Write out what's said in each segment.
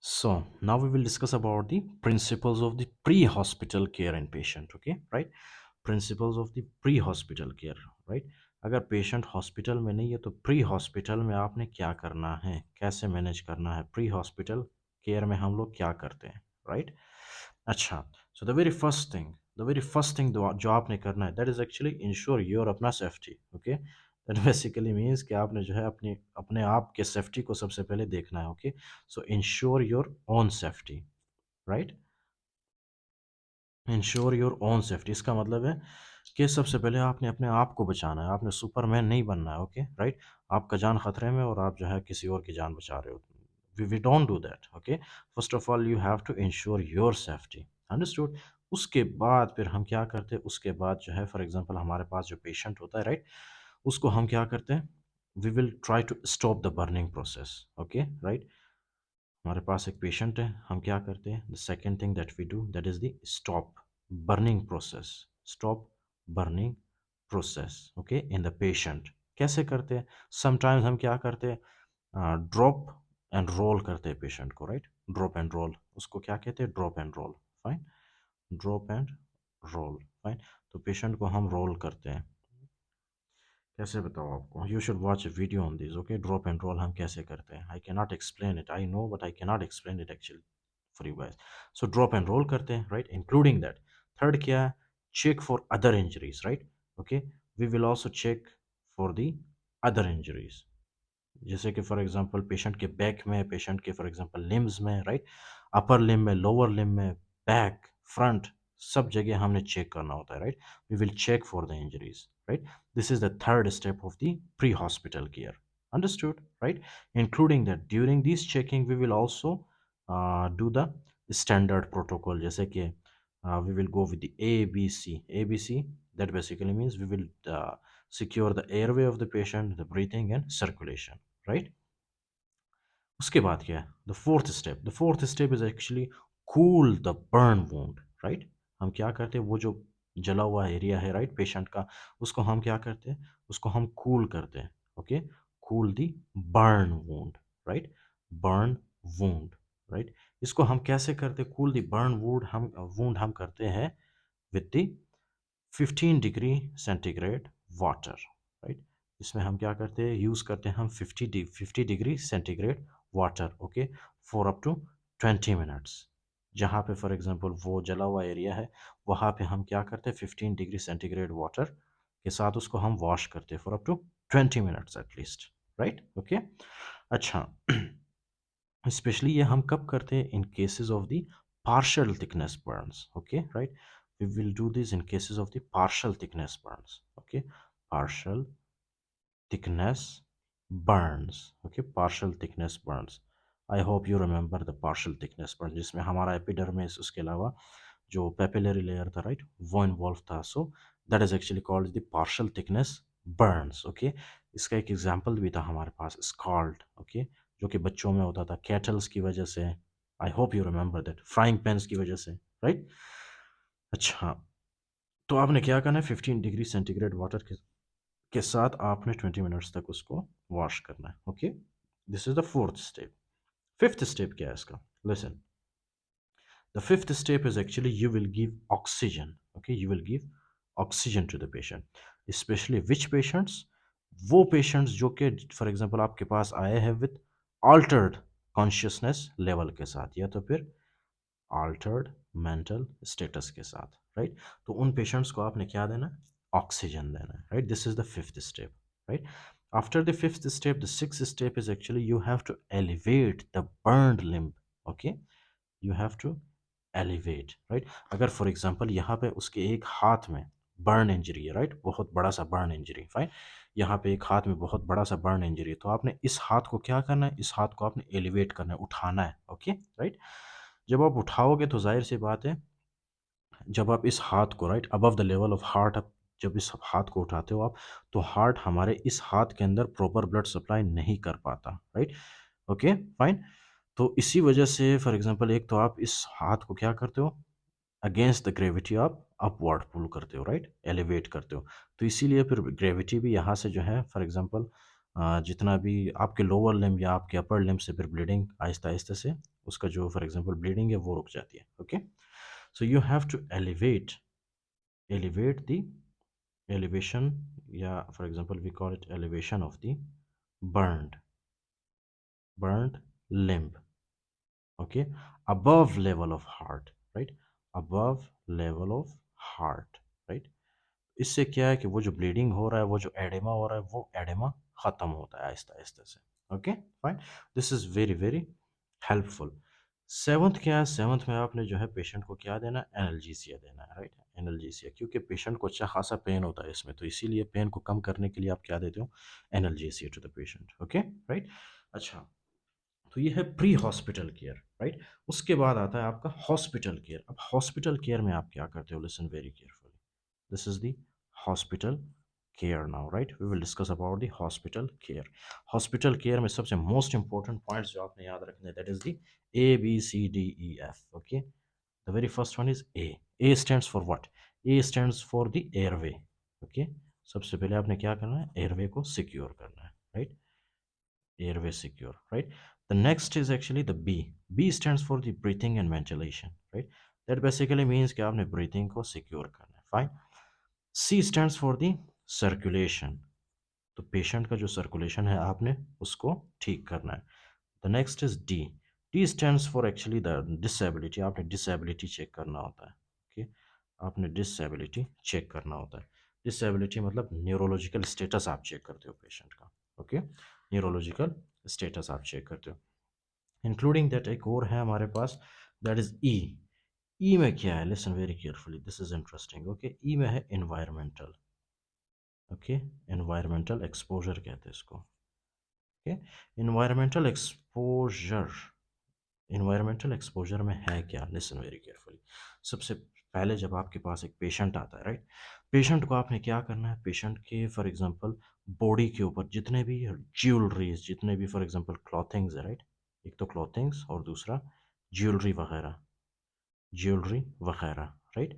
So now we will discuss about the principles of the pre-hospital care in patient. Okay, right? Principles of the pre-hospital care, right? अगर patient hospital में नहीं है तो pre hospital में आपने क्या करना है, कैसे मैनेज करना है, प्री हॉस्पिटल केयर में हम लोग क्या करते हैं, राइट? अच्छा, so the very first thing जो आपने करना है that is actually ensure your अपना safety. Okay, that basically means कि आपने जो है अपने अपने आप के सेफ्टी को सबसे पहले देखना है। Okay, so ensure your own safety, right? Ensure your own safety इसका मतलब है कि सबसे पहले आपने अपने आप को बचाना है, आपने सुपरमैन नहीं बनना है। Okay, right? आपका जान खतरे में और आप जो है किसी और की जान बचा रहे हो। We don't do that. Okay, first of all you have to ensure your safety, understood? उसके बाद फिर हम क्या करते हैं, उसके बाद जो है फॉर एग्जांपल हमारे पास जो पेशेंट होता है, राइट, उसको हम क्या करते हैं, we will try to stop the burning process. Okay, right? हमारे पास एक पेशेंट है, हम क्या करते हैं, the second thing that we do that is the stop burning process. Stop burning process, okay, in the patient. कैसे करते हैं? समटाइम्स हम क्या करते हैं, ड्रॉप एंड रोल करते हैं पेशेंट को, राइट? ड्रॉप एंड रोल, उसको क्या कहते हैं, drop and roll. Fine, drop and roll. Fine, तो पेशेंट को हम रोल करते हैं। कैसे बताओ आपको, you should watch video on this. Okay, drop and roll हम कैसे करते हैं, I can not explain it, I know, but I can not explain it actually for you guys. So drop and roll करते हैं, right, including that. Third क्या है, check for other injuries, right? Okay, we will also check for the other injuries, जैसे कि for example patient के back में, patient के for example limbs में, राइट, अपर लिम में, लोअर लिम में, बैक, फ्रंट, सब जगह हमने चेक करना होता है, right? We will check for the injuries, right? This is the third step of the pre hospital care, understood, right? Including that during this checking we will also do the standard protocol, जैसे कि we will go with the ABC. That basically means we will secure the airway of the patient, the breathing and circulation, right? उसके बाद क्या है, the fourth step is actually cool the burn wound, right? हम क्या करते हैं, वो जो जला हुआ एरिया है, राइट, पेशेंट का, उसको हम क्या करते हैं, उसको हम कूल करते हैं। Okay, cool the burn wound, right? Burn wound, right? इसको हम कैसे करते हैं, कूल द बर्न वूंड हम करते हैं with the 15 degree centigrade water, right? इसमें हम क्या करते हैं, यूज़ करते हैं हम 50 degree centigrade water. Okay, for up to 20 minutes. जहाँ पे फॉर एग्जांपल वो जला हुआ एरिया है, वहाँ पे हम क्या करते हैं, 15 डिग्री सेंटीग्रेड वाटर के साथ उसको हम वॉश करते हैं for up to 20 minutes at least, right? Okay, अच्छा। स्पेशली ये हम कब करते हैं, in cases of the partial thickness burns. Okay, right? We will do this in cases of the partial thickness burns. Okay, partial thickness burns. Okay, partial thickness burns, I hope you remember the partial thickness burn, जिसमें हमारा epidermis, उसके अलावा जो papillary layer था, right, वो involve था। So that is actually called the partial thickness burns. Okay, इसका एक एग्जांपल भी था हमारे पास, स्काल्ड। ओके, जो कि बच्चों में होता था कैटल्स की वजह से, आई hope you remember that, frying pans की वजह से, राइट? अच्छा, तो आपने क्या करना है, 15 डिग्री सेंटीग्रेड वाटर के साथ आपने 20 मिनट्स तक उसको वॉश करना है। Okay, this is the fourth step. Fifth step क्या है इसका, listen, the fifth step is actually you will give oxygen. Okay, you will give oxygen to the patient, specially which patients, वो patients जो कि for example आपके पास आए हैं with altered consciousness level के साथ, या तो फिर ऑल्टर्ड मेंटल स्टेटस के साथ, राइट? तो उन पेशेंट्स को आपने क्या देना है, ऑक्सीजन देना है, right? This is the fifth step, right? After the fifth step, the sixth step is actually you have to elevate the burned limb. Okay, you have to elevate, right? अगर for example यहाँ पे उसके एक हाथ में burn injury है, right, बहुत बड़ा सा बर्न इंजरी, फाइन, यहाँ पे एक हाथ में बहुत बड़ा सा बर्न इंजरी है, तो आपने इस हाथ को क्या करना है, इस हाथ को आपने एलिवेट करना है, उठाना है। Okay, right? जब आप उठाओगे तो जाहिर सी बात है, जब आप इस हाथ को, right, above the level of heart, आप जब इस हाथ को उठाते हो आप, तो हार्ट हमारे इस हाथ के अंदर प्रॉपर ब्लड सप्लाई नहीं कर पाता, राइट? Okay, fine. तो इसी वजह से फॉर एग्जांपल, एक तो आप इस हाथ को क्या करते हो, अगेंस्ट द ग्रेविटी आप अपवर्ड पुल करते हो, राइट, एलिवेट करते हो। तो इसीलिए फिर ग्रेविटी भी यहाँ से जो है फॉर एग्जांपल जितना भी आपके लोअर लिम्ब या आपके अपर लिम्ब से फिर ब्लीडिंग आहिस्ता आहिस्ता से उसका जो फॉर एग्जांपल ब्लीडिंग है वो रुक जाती है। Okay, so you have to elevate the elevation, या for example we call it elevation of the burned burned limb, okay, above level of heart, right, above level of heart, right। इससे क्या है कि वो जो ब्लीडिंग हो रहा है, वो जो एडेमा हो रहा है, वो एडेमा ख़त्म होता है आहिस्ता आहिस्ता से। Okay fine, this is very very helpful. Seventh क्या है, सेवन्थ में आपने जो है पेशेंट को क्या देना है, एनाल्जेसिया देना है, राइट, एनाल्जेसिया, क्योंकि पेशेंट को अच्छा खासा पेन होता है इसमें, तो इसीलिए पेन को कम करने के लिए आप क्या देते हो, analgesia to the patient. Okay right. अच्छा, तो ये है प्री हॉस्पिटल केयर, राइट। उसके बाद आता है आपका हॉस्पिटल केयर। अब हॉस्पिटल केयर में आप क्या करते हो, listen very carefully, this is the hospital care now, right, we will discuss about the hospital care. Hospital care में सबसे मोस्ट इंपॉर्टेंट पॉइंट्स जो आपने याद रखने, that is the ABCDEF, okay. The very first one is A stands for what, A stands for the airway, okay. सबसे पहले आपने क्या करना है, एयरवे को सिक्योर करना है, right, airway secure, right? The next is actually the B. B stands for the breathing and ventilation, right? That basically means कि आपने breathing को secure करना है, fine. C stands for the circulation. तो patient का जो circulation है आपने उसको ठीक करना है। The next is D. D stands for actually the disability. आपने disability check करना होता है, okay? आपने disability check करना होता है। Disability मतलब neurological status आप check करते हो patient का, okay? Neurological status आप check करते हो। इंक्लूडिंग दैट एक और है हमारे पास, दैट इज ई। ई में क्या है, listen very carefully, this is interesting. Okay, E में है इन्वायरमेंटल, ओके, इन्वायरमेंटल एक्सपोजर कहते हैं इसको, okay. Environmental exposure, environmental exposure में है क्या, लिसन वेरी केयरफुली। सबसे पहले जब आपके पास एक पेशेंट आता है, राइट, पेशेंट को आपने क्या करना है, पेशेंट के फॉर एग्जांपल बॉडी के ऊपर जितने भी ज्वेलरीज, जितने भी फॉर एग्जांपल क्लॉथिंग्स है, राइट, एक तो क्लॉथिंग्स और दूसरा ज्वेलरी वगैरह, ज्वेलरी वगैरह, राइट।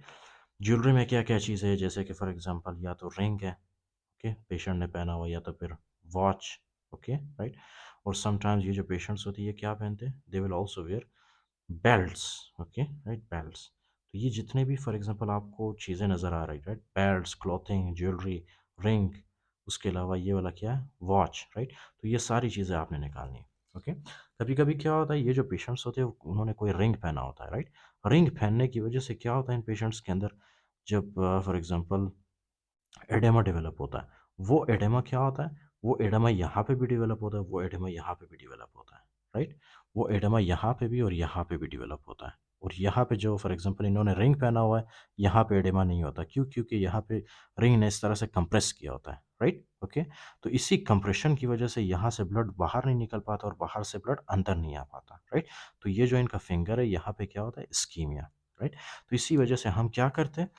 ज्वेलरी में क्या क्या चीज़ें है, जैसे कि फॉर एग्जांपल या तो रिंग है, ओके, पेशेंट ने पहना हुआ, या तो फिर वॉच, ओके राइट। और समटाइम्स ये जो पेशेंट्स होती है ये क्या पहनते हैं, they will also wear belts, okay right, belts. तो ये जितने भी फॉर एग्जांपल आपको चीज़ें नज़र आ रही, right, belts, clothing, jewellery, ring, उसके अलावा ये वाला क्या है, वॉच, राइट। तो ये सारी चीज़ें आपने निकालनी है, ओके। कभी कभी क्या होता है, ये जो पेशेंट्स होते हैं उन्होंने कोई रिंग पहना होता है, राइट। रिंग पहनने की वजह से क्या होता है इन पेशेंट्स के अंदर, जब फॉर एग्जांपल एडेमा डेवलप होता है, वो एडेमा क्या होता है, वो एडेमा यहाँ पे भी डेवलप होता है, वो एडेमा यहाँ पे भी डेवलप होता है, राइट। वो एडेमा यहाँ पे भी और यहाँ पे भी डेवलप होता है। और यहाँ पे जो फॉर एग्जांपल इन्होंने रिंग पहना हुआ है, यहाँ पे एडेमा नहीं होता, क्यों, क्योंकि यहाँ पे रिंग ने इस तरह से कंप्रेस किया होता है, राइट, ओके। तो इसी कंप्रेशन की वजह से यहाँ से ब्लड बाहर नहीं निकल पाता और बाहर से ब्लड अंदर नहीं आ पाता, राइट। तो ये जो इनका फिंगर है यहाँ पे क्या होता है, इस्कीमिया, राइट। तो इसी वजह से हम क्या करते हैं,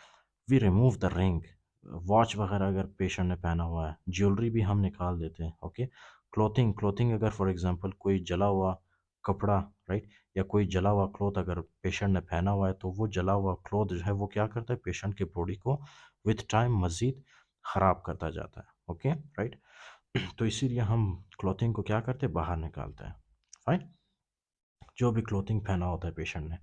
we remove the ring. Watch वगैरह अगर पेशेंट ने पहना हुआ है, ज्वेलरी भी हम निकाल देते हैं, ओके। क्लोथिंग, क्लोथिंग अगर फॉर एग्जांपल कोई जला हुआ कपड़ा, राइट, या कोई जला हुआ क्लॉथ अगर पेशेंट ने पहना हुआ है, तो वो जला हुआ क्लॉथ जो है वो क्या करता है, पेशेंट के बॉडी को विथ टाइम मज़ीद ख़राब करता जाता है, ओके राइट। तो इसीलिए हम क्लॉथिंग को क्या करते हैं, बाहर निकालते हैं, फाइन, जो भी क्लोथिंग पहना होता है पेशेंट ने।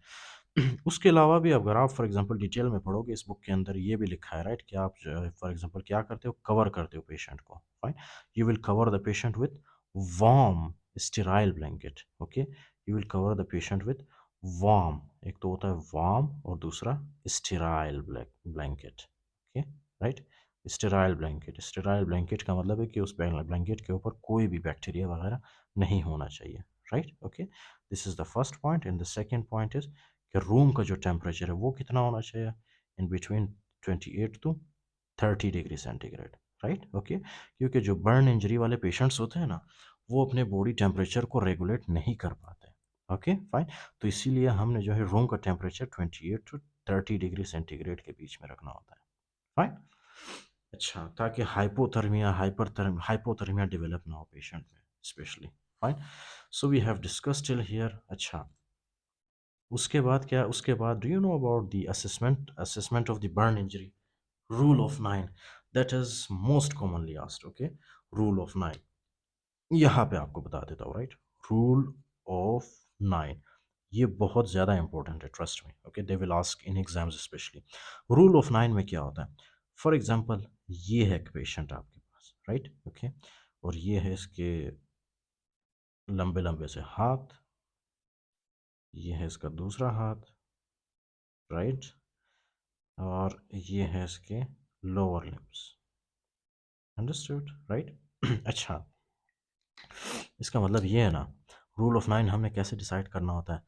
उसके अलावा भी अगर आप फॉर एग्जांपल डिटेल में पढ़ोगे इस बुक के अंदर ये भी लिखा है, राइट, कि आप फॉर एग्जांपल क्या करते हो, कवर करते हो पेशेंट को, fine. You will cover the patient with warm sterile blanket, okay. You will cover the patient with warm, एक तो होता है वार्म और दूसरा sterile blanket, okay right. Sterile blanket, sterile blanket का मतलब है कि उस ब्लैंकेट के ऊपर कोई भी बैक्टीरिया वगैरह नहीं होना चाहिए, राइट, okay. This is the first point and the second point is कि रूम का जो टेम्परेचर है वो कितना होना चाहिए, in between 28 to 30 degree centigrade, right, okay. क्योंकि जो बर्न इंजरी वाले पेशेंट्स होते हैं ना, वो अपने बॉडी टेम्परेचर को रेगुलेट नहीं कर पाते, ओके फाइन। तो इसीलिए हमने जो है रूम का टेम्परेचर 28 टू 30 डिग्री सेंटीग्रेड के बीच में रखना होता है, फाइन। अच्छा, ताकि हाइपोथर्मिया हाइपोथर्मिया डेवलप ना हो पेशेंट में specially, fine. So we have discussed till here. अच्छा, उसके बाद क्या, उसके बाद do you know about the assessment of the burn injury, rule of nine, that is most commonly asked, okay. Rule of nine यहाँ पे आपको बता देता हूँ, राइट, रूल ऑफ नाइन। ये बहुत ज़्यादा इंपॉर्टेंट है, trust me, okay, they will ask in exams specially. Rule of 9 में क्या होता है? फॉर एग्जांपल, ये है एक पेशेंट आपके पास, राइट, ओके, और ये है इसके लंबे लंबे से हाथ, ये है इसका दूसरा हाथ, राइट, और ये है इसके लोअर लिम्स। Understood, right? अच्छा, इसका मतलब ये है ना, रूल ऑफ 9 हमें कैसे डिसाइड करना होता है?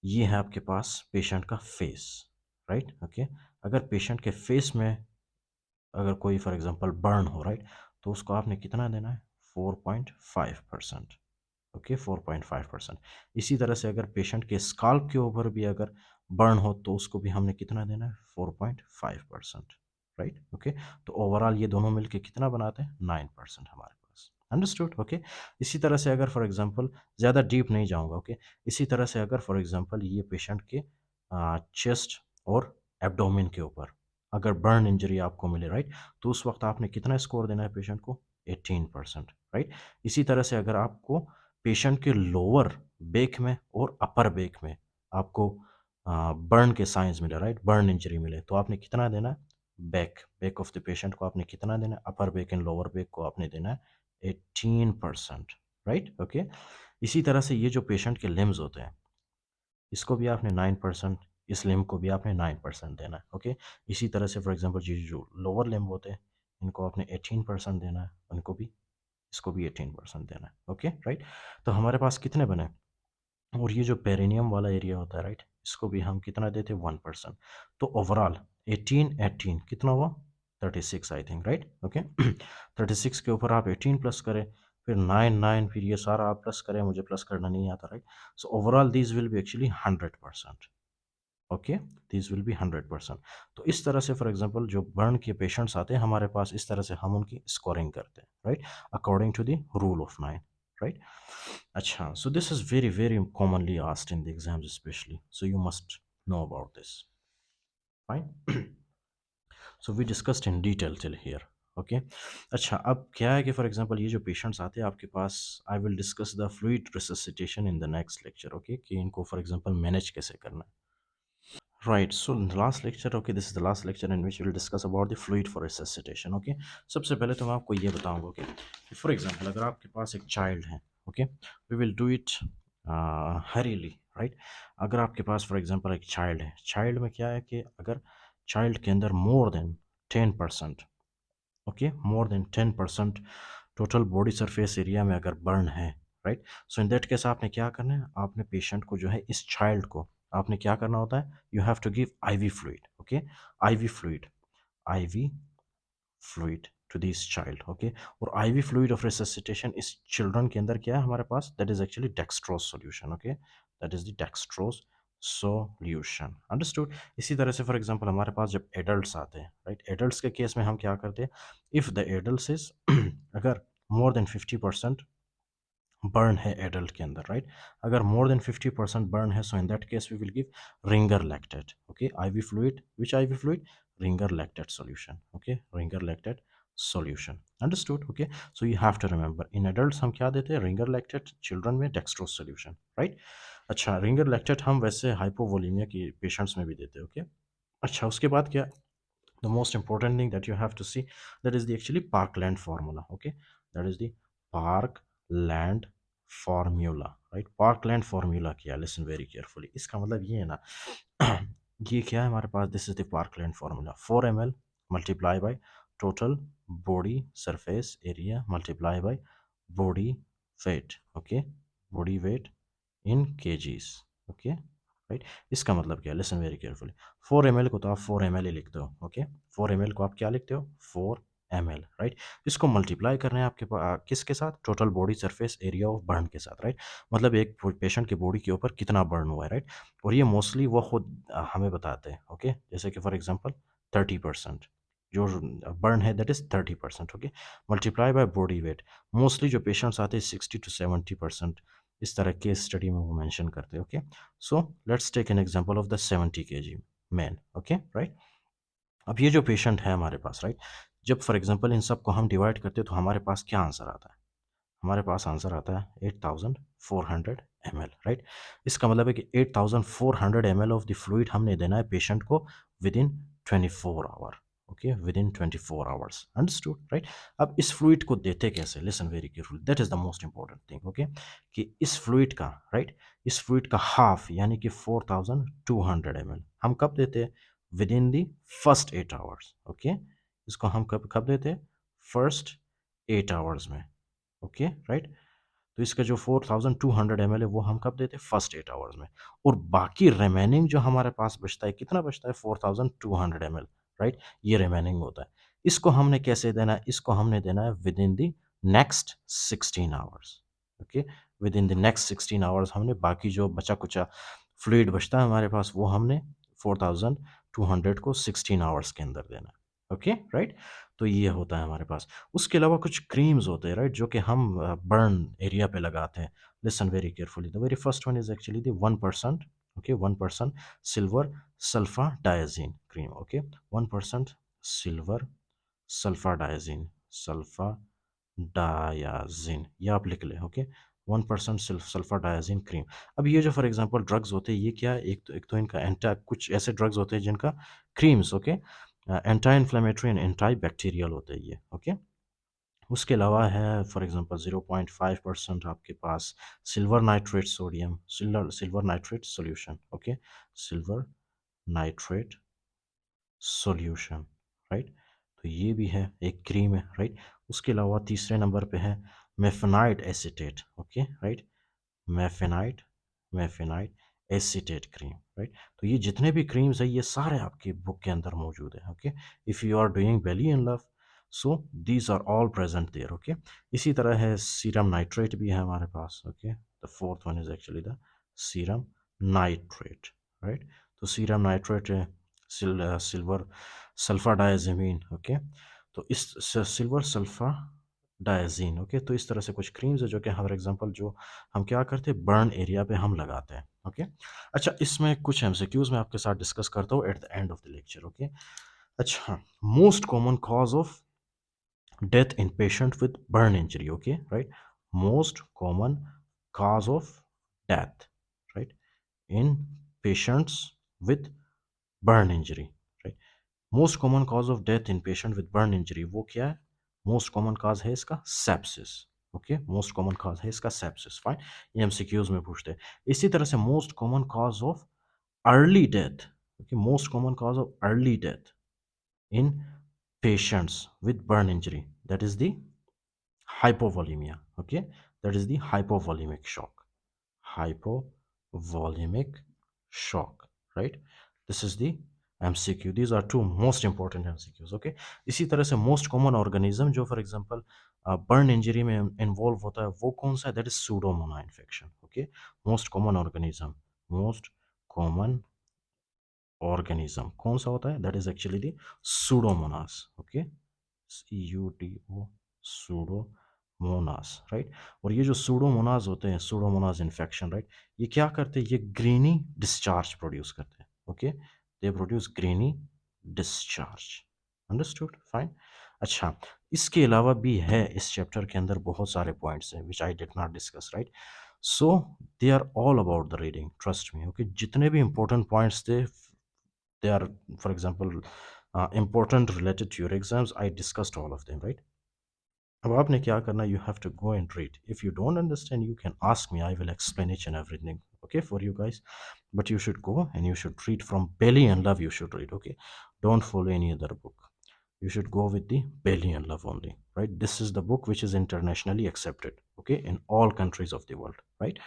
ये है आपके पास पेशेंट का फेस, राइट, ओके। अगर पेशेंट के फेस में अगर कोई फॉर एग्जांपल बर्न हो, राइट, तो उसको आपने कितना देना है? 4.5%, ओके, 4.5%। इसी तरह से अगर पेशेंट के स्काल्प के ऊपर भी अगर बर्न हो तो उसको भी हमने कितना देना है? 4.5%, राइट, ओके। तो ओवरऑल ये दोनों मिलके कितना बनाते हैं? 9% हमारे पास। Understood, okay. इसी तरह से अगर फॉर एग्जांपल, ज़्यादा डीप नहीं जाऊंगा, ओके। इसी तरह से अगर फॉर एग्जांपल ये पेशेंट के चेस्ट और एब्डोमेन के ऊपर अगर बर्न इंजरी आपको मिले, राइट, तो उस वक्त आपने कितना स्कोर देना है पेशेंट को? 18%, राइट। इसी तरह से अगर आपको पेशेंट के लोअर बैक में और अपर बैक में आपको बर्न के साइंस मिले, राइट, बर्न इंजरी मिले, तो आपने कितना देना है? Back back of the patient को आपने कितना देना है? Upper back and lower back को आपने देना है 18%, राइट, ओके। इसी तरह से ये जो पेशेंट के लिम्स होते हैं, इसको भी आपने 9%, इस लिम्ब को भी आपने 9% देना है, ओके। इसी तरह से फॉर एग्जांपल ये जो लोअर लिम्ब होते हैं, इनको आपने 18% देना है, उनको भी, इसको भी 18% देना है, ओके, राइट। तो हमारे पास कितने बने? और ये जो पेरिनियम वाला एरिया होता है, राइट, इसको भी हम कितना देते हैं? 1%। तो ओवरऑल 18 18 कितना हुआ? 36 आई थिंक, राइट, ओके। 36 के ऊपर आप 18 प्लस करें, फिर 9 9, फिर ये सारा आप प्लस करें, मुझे प्लस करना नहीं आता, right. So overall this will be actually 100%, okay, this will be 100%। तो इस तरह से फॉर एग्जांपल जो बर्न के पेशेंट्स आते हैं हमारे पास, इस तरह से हम उनकी स्कोरिंग करते हैं, right, according to the rule of 9, right. अच्छा, so this is very very commonly asked in the exams especially, so you must know about this, fine? So we discussed in detail till here, okay? अच्छा, अब क्या है कि for example ये जो patients आते हैं आपके पास, I will discuss the fluid resuscitation in the next lecture, okay, कि इनको फॉर एग्जांपल मैनेज कैसे करना है। Right. So in the last lecture, okay, this is the last lecture in which we'll discuss about the fluid for resuscitation. Okay. सबसे पहले तो मैं आपको ये बताऊंगा, okay, कि फॉर एग्जांपल अगर आपके पास एक चाइल्ड है, okay, we will do it hurriedly, right? अगर आपके पास फॉर एग्जांपल एक चाइल्ड है, चाइल्ड में क्या है कि अगर चाइल्ड के अंदर more than 10%, okay, more than 10% total body surface area में अगर बर्न है, right, so in that case आपने क्या करना है? आपने पेशेंट को जो है, इस चाइल्ड को आपने क्या करना होता है? You have to give IV fluid, okay, IV fluid, IV fluid to this child, okay. और आईवी फ्लूइड ऑफ रिससिटेशन इस चिल्ड्रन के अंदर क्या है हमारे पास? That is actually dextrose solution, okay, that is the dextrose solution. Understood? इसी तरह से फॉर एग्जांपल हमारे पास जब एडल्ट्स आते हैं, राइट, एडल्ट्स के केस में हम क्या करते हैं? इफ़ द एडल्ट इज अगर मोर देन 50% बर्न है एडल्ट के अंदर, राइट, अगर मोर देन 50% बर्न है, so in that case we will give Ringer lactate, okay, IV fluid, which IV fluid? Ringer lactate solution, okay, Ringer lactate solution. Understood, okay. So you have to remember, in adults हम क्या देते हैं? Ringer lactate, children में dextrose solution, right. अच्छा, Ringer lactate हम वैसे hypovolaemia की patients में भी देते हैं, ओके। अच्छा, उसके बाद क्या? the most important thing that you have to see, that is the actually Parkland formula, okay, that is the Parkland formula, right? Parkland formula क्या? listen very carefully, इसका मतलब ये है ना, ये क्या है हमारे पास? this is the Parkland formula, 4 ml multiply by total body surface area multiply by body weight, okay, body weight in kgs, okay, right. इसका मतलब क्या है? लिसन वेरी केयरफुली, 4 ml को तो आप 4 ml ही लिखते हो, ओके, 4 ml को आप क्या लिखते हो? 4 ml, राइट। इसको मल्टीप्लाई करना है आपके पास किसके साथ? Total body surface area of burn के साथ, राइट। मतलब एक पेशेंट की बॉडी के ऊपर कितना बर्न हुआ है, राइट। और ये मोस्टली वो खुद हमें बताते हैं, ओके, जैसे कि फॉर एग्जाम्पल 30% जो बर्न है, that is 30%, okay, multiply by body weight. Mostly जो पेशेंट्स आते हैं 60 to 70% इस तरह के स्टडी में वो मेंशन करते हैं, okay. So let's take an example of the 70 kg man, okay, right. अब ये जो पेशेंट है हमारे पास, राइट, जब फॉर एग्जांपल इन सब को हम डिवाइड करते हैं तो हमारे पास क्या आंसर आता है? हमारे पास आंसर आता है 8400 ml, राइट। इसका मतलब है कि 8400 ml ऑफ द फ्लूइड हमने देना है पेशेंट को within 24 hour, okay, within 24 hours, understood, right. अब इस फ्लूइड को देते कैसे, listen very careful, that is the most important thing, okay, कि इस फ्लूइड का, राइट, इस फ्लूइड का हाफ यानी कि 4200 ml हम कब देते हैं, with in the first 8 hours, okay. इसको हम कब कब देते हैं, फर्स्ट 8 आवर्स में, ओके, राइट। तो इसका जो 4200 ml है वो हम कब देते हैं, फर्स्ट 8 आवर्स में। और बाकी रिमेनिंग जो हमारे पास बचता है, कितना बचता है, 4200 ml, राइट, ये रिमेनिंग होता है। इसको हमने कैसे देना है, इसको हमने देना है with in the next 16 hours, okay. With in the next 16 hours हमने बाकी जो बचा कुचा फ्लूइड बचता है हमारे पास वो हमने 4200 को 16 आवर्स के अंदर देना है, ओके, राइट। तो ये होता है हमारे पास। उसके अलावा कुछ क्रीम्स होते हैं, राइट, जो कि हम बर्न एरिया पे लगाते हैं। Listen very carefully, the very first one is actually the 1%, okay, 1% silver sulfadiazine cream, okay, 1% silver sulfadiazine, sulfadiazine, ये आप लिख लें, ओके, 1% सल्फा डायाजीन क्रीम। अब ये जो फॉर एग्जांपल ड्रग्स होते हैं ये क्या है, एक तो इनका एंटा कुछ ऐसे ड्रग्स होते हैं जिनका creams, okay, anti inflammatory and anti bacterial होते हैं ये, ओके। उसके अलावा है फॉर एग्जांपल 0.5% आपके पास silver nitrate sodium, silver nitrate solution, okay, silver nitrate solution, right. तो ये भी है, एक क्रीम है, राइट। उसके अलावा तीसरे नंबर पे है mafenide acetate, okay, right, mafenide, mafenide acetate cream, right. तो ये जितने भी क्रीम्स है ये सारे आपकी बुक के अंदर मौजूद है, okay. If you are doing belly in love, so these are all present there, okay. इसी तरह है सीरम नाइट्रेट भी है हमारे पास, okay, the fourth one is actually the cerium nitrate, right. तो सीरम नाइट्रेट है, सिल्वर सल्फा डायजीन, ओके। तो इस सिल्वर सल्फा डायजीन, ओके। तो इस तरह से कुछ क्रीम्स है जो कि फॉर एग्जांपल जो हम क्या करते हैं, बर्न एरिया पे हम लगाते हैं, ओके। अच्छा, इसमें कुछ एमसीक्यूज मैं आपके साथ डिस्कस करता हूँ at the end of the lecture, okay. अच्छा, most common cause of death in patient with burn injury, okay, right, most common cause of death, right, in patients with burn injury, right, most common cause of death in patient with burn injury वो क्या है, most common cause है इसका sepsis, okay, most common cause है इसका sepsis, fine, ये MCQs में पूछते हैं। इसी तरह से most common cause of early death, okay, most common cause of early death in patients with burn injury, that is the hypovolemia, okay, that is the hypovolemic shock, hypovolemic shock, right, this is the MCQ, these are two most important MCQs, okay। इसी तरह से most common organism जो for example burn injury में involve होता है वो कौन सा है, that is Pseudomona infection, okay. Most common organism, most common organism कौन सा होता है, that is actually the Pseudomonas, okay, CUDO, Pseudomonas, right. और ये जो सूडोमोनास होते हैं, सूडोमोनास इन्फेक्शन, राइट, ये क्या करते हैं, ये ग्रीनी डिस्चार्ज प्रोड्यूस करते हैं, okay, they produce greeny discharge, understood, fine. अच्छा, इसके अलावा भी है इस चैप्टर के अंदर बहुत सारे पॉइंट्स हैं which I did not discuss, right. So they are all about the reading, trust me, okay. जितने भी इंपॉर्टेंट पॉइंट्स थे, they are, for example, important related to your exams, I discussed all of them, right। अब आपने क्या करना, you have to go and read. If you don't understand, you can ask me, I will explain each and everything, okay, for you guys. But you should go and you should read from Belly and Love, you should read, okay. Don't follow any other book, you should go with the Belly and Love only, right. This is the book which is internationally accepted, okay, in all countries of the world, right.